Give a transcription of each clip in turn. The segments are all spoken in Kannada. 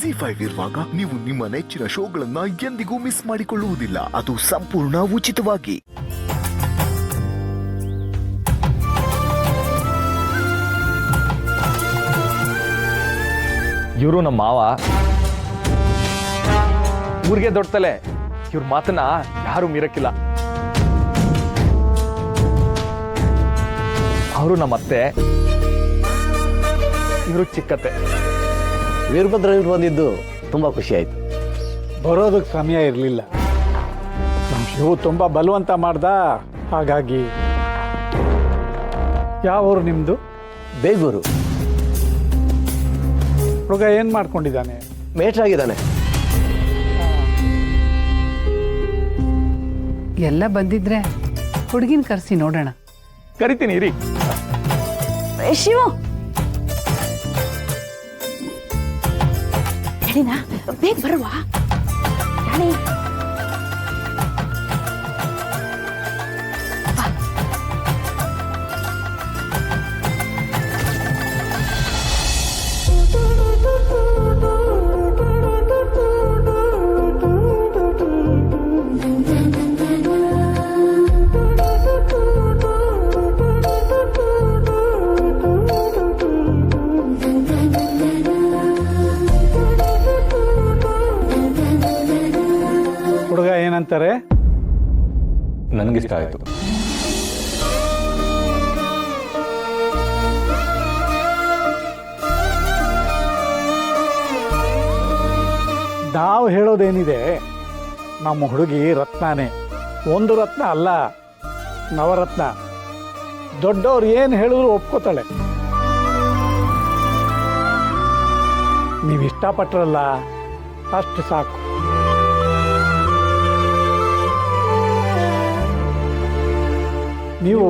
ZEE5 ಇರುವಾಗ ನೀವು ನಿಮ್ಮ ನೆಚ್ಚಿನ ಶೋಗಳನ್ನ ಎಂದಿಗೂ ಮಿಸ್ ಮಾಡಿಕೊಳ್ಳುವುದಿಲ್ಲ. ಅದು ಸಂಪೂರ್ಣ ಉಚಿತವಾಗಿ. ಇವರು ನಮ್ಮ ಮಾವ, ಊರಿಗೆ ದೊಡ್ಡ ತಲೆ. ಇವ್ರ ಮಾತನ್ನ ಯಾರು ಮೀರಕ್ಕಿಲ್ಲ. ಅವರು ನಮ್ಮ ಅತ್ತೆ, ಇವರು ಚಿಕ್ಕತ್ತೆ. ವೀರಭದ್ರ ಇವ್ರು ಬಂದಿದ್ದು ತುಂಬ ಖುಷಿ ಆಯಿತು. ಬರೋದಕ್ಕೆ ಸಮಯ ಇರಲಿಲ್ಲ. ನಮ್ಮ ಶಿವು ತುಂಬ ಬಲವಂತ ಮಾಡ್ದ. ಹಾಗಾಗಿ ಯಾವ ಊರು ನಿಮ್ಮದು? ಬೇಗೂರು. ಹುಡುಗ ಏನು ಮಾಡ್ಕೊಂಡಿದ್ದಾನೆ? ಮೇಟ್ರಾಗಿದ್ದಾನೆ. ಎಲ್ಲ ಬಂದಿದ್ರೆ ಹುಡುಗಿನ ಕರೆಸಿ ನೋಡೋಣ. ಕರಿತೀನಿ ಇರಿ. ಶಿವು ಹೇಳಿನಾ ಬೇಗ ಬರುವ ರಾಣಿ. ಹುಡುಗ ಏನಂತಾರೆ? ನನಗಿಷ್ಟ ಆಯಿತು. ನಾವು ಹೇಳೋದೇನಿದೆ, ನಮ್ಮ ಹುಡುಗಿ ರತ್ನಾನೇ. ಒಂದು ರತ್ನ ಅಲ್ಲ, ನವರತ್ನ. ದೊಡ್ಡವ್ರು ಏನು ಹೇಳಿದ್ರು ಒಪ್ಕೋತಾಳೆ. ನೀವು ಇಷ್ಟಪಟ್ರಲ್ಲ, ಅಷ್ಟು ಸಾಕು. ನೀವು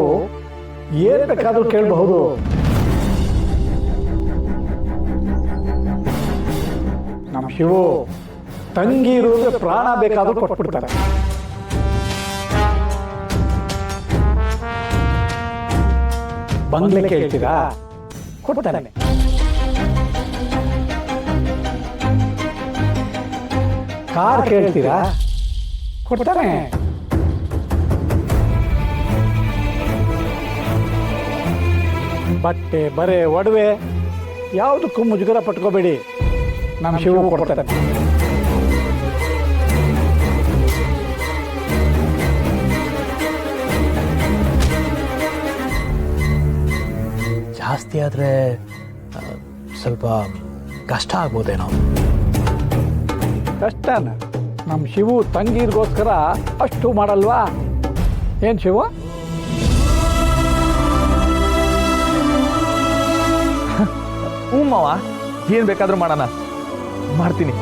ಏನು ಬೇಕಾದರೂ ಕೇಳಬಹುದು. ನಮ್ಮ ಶಿವು ತಂಗಿ ಇರುವುದು ಪ್ರಾಣ ಬೇಕಾದ್ರೂ ಕೊಟ್ಬಿಡ್ತಾರೆ. ಬಂಗ್ಲೆ ಕೇಳ್ತೀರಾ? ಕೊಡ್ತಾನೆ. ಕಾರ್ ಕೇಳ್ತೀರಾ? ಕೊಡ್ತಾನೆ. ಬಟ್ಟೆ, ಬರೆ, ಒಡವೆ ಯಾವುದಕ್ಕೂ ಮುಜುಗರ ಪಟ್ಕೋಬೇಡಿ. ನಮ್ಮ ಶಿವು ಕೊಡ್ತಾನೆ. ಜಾಸ್ತಿ ಆದರೆ ಸ್ವಲ್ಪ ಕಷ್ಟ ಆಗ್ಬೋದೇನೋ. ಕಷ್ಟನ? ನಮ್ಮ ಶಿವು ತಂಗಿರ್ಗೋಸ್ಕರ ಅಷ್ಟು ಮಾಡಲ್ವಾ? ಏನು ಶಿವು? ಹ್ಞೂ ಮಾವ, ಏನು ಬೇಕಾದ್ರೂ ಮಾಡೋಣ, ಮಾಡ್ತೀನಿ.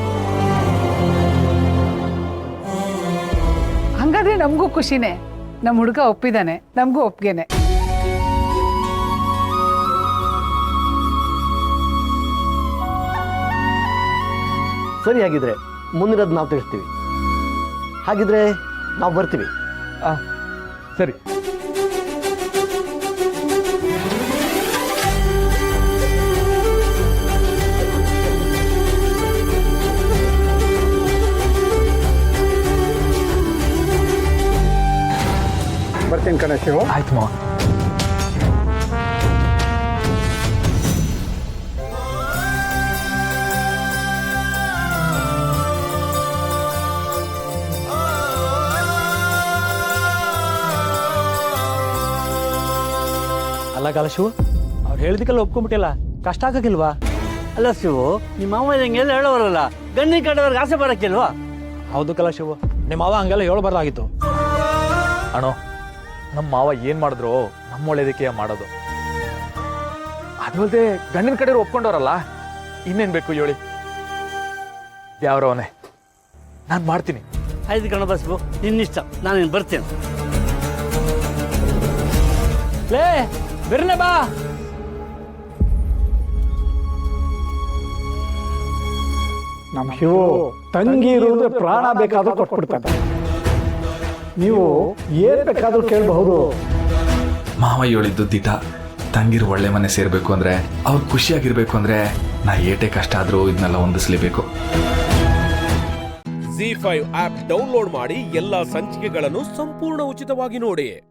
ಹಂಗಾದ್ರೆ ನಮಗೂ ಖುಷಿನೇ. ನಮ್ಮ ಹುಡುಗ ಒಪ್ಪಿದ್ದಾನೆ, ನಮಗೂ ಒಪ್ಪಿಗೆನೆ. ಸರಿ, ಹಾಗಿದ್ರೆ ಮುಂದಿನದು ನಾವು ತಿಳಿಸ್ತೀವಿ. ಹಾಗಿದ್ರೆ ನಾವು ಬರ್ತೀವಿ. ಸರಿ. ಬರ್ತೀನಿ ಕಣ ಶಿವು. ಆಯ್ತು ಮಾವ. ಅಲ್ಲ ಕಾಲ ಶಿವು, ಅವ್ರು ಹೇಳಿದಕ್ಕೆಲ್ಲ ಒಪ್ಕೊಂಡ್ಬಿಟ್ಟಿಲ್ಲ, ಕಷ್ಟ ಆಗಕ್ಕಿಲ್ವಾ? ಅಲ್ಲ ಶಿವು, ನಿಮ್ಮ ಮಾವ ಹಿಂಗೆಲ್ಲ ಹೇಳೋರಲ್ಲ, ಗಂಡಿ ಕಟ್ಟೋರ್ಗೆ ಆಸೆ ಬರೋಕ್ಕಿಲ್ವಾ? ಹೌದು ಕಲ ಶಿವು, ನಿಮ್ಮ ಮಾವ ಹಂಗೆಲ್ಲ ಹೇಳ್ಬಾರ್ದಾಗಿತ್ತು. ಅಣ್ಣೋ, ನಮ್ಮ ಮಾವ ಏನು ಮಾಡಿದ್ರು ನಮ್ಮ ಒಳ್ಳೇದಕ್ಕೆ ಮಾಡೋದು. ಅದು ಅಲ್ಲದೆ ಗಂಡಿನ ಕಡೆಯವ್ರು ಒಪ್ಕೊಂಡವ್ರಲ್ಲ, ಇನ್ನೇನು ಬೇಕು ಹೇಳಿ? ಯಾವ್ರವನೇ, ನಾನು ಮಾಡ್ತೀನಿ. ಆಯ್ತು ಕಣ ಬಸ್ಬು, ನಿನ್ನಿಷ್ಟ, ನಾನು ಬರ್ತೇನೆ. ಲೇ ಬಿರ್ನೆ ಬಾ. ನಮ್ಮ ಶಿವು ತಂಗಿ ಇರುವುದು ಪ್ರಾಣ ಬೇಕಾದ್ರೂ ಕೊಟ್ಬಿಡ್ತಾನೆ. ನೀವು ಏನು ಬೇಕಾದ್ರೂ ಕೇಳಬಹುದು. ಮಾವ ಹೇಳಿದ್ದು ದಿಟ. ತಂಗಿರು ಒಳ್ಳೆ ಮನೆ ಸೇರ್ಬೇಕು ಅಂದ್ರೆ, ಅವ್ರು ಖುಷಿಯಾಗಿರ್ಬೇಕು ಅಂದ್ರೆ ನಾ ಏಟೇ ಕಷ್ಟ ಆದರೂ ಇದನ್ನೆಲ್ಲ ಹೊಂದಿಸ್ಲೇಬೇಕು. ZEE5 ಆಪ್ ಡೌನ್ಲೋಡ್ ಮಾಡಿ ಎಲ್ಲಾ ಸಂಚಿಕೆಗಳನ್ನು ಸಂಪೂರ್ಣ ಉಚಿತವಾಗಿ ನೋಡಿ.